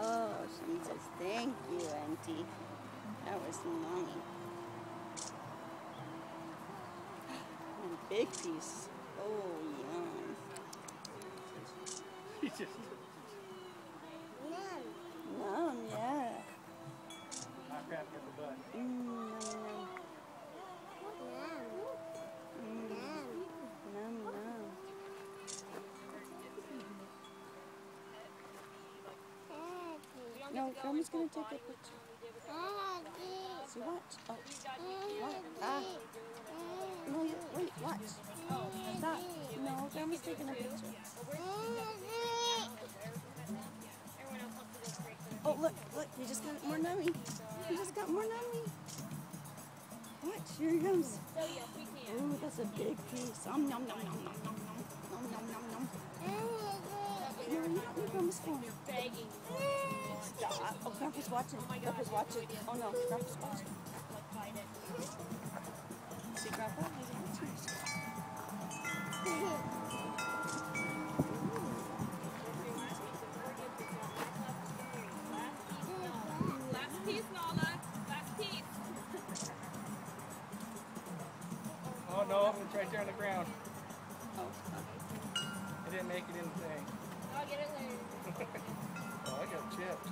Oh, she says, thank you, Auntie. That was mommy. And a big piece. Oh, yum. Yum, yeah. Not crapping at the butt. Yum, yum. Yum, yum. No, Grandma's gonna take a picture. See what? Oh, what? Ah. No, wait, watch. Stop. No, Grandma's taking a picture. Oh, look, you just got more nummy. You just got more nummy. Watch, here he comes. Ooh, that's a big piece. Nom, nom, nom, nom, nom, nom, nom. Nom, nom, nom, nom. No, you don't need Grandma's phone. Stop. Oh, Grandpa's watching. Grandpa's watching. Oh, no, Grandpa's watching. See, Grandpa? He's watching. Last piece, Nala. Last piece. Oh no, it's right there on the ground. Oh, It didn't make it in the thing. I'll get it later. Oh, I got chipped.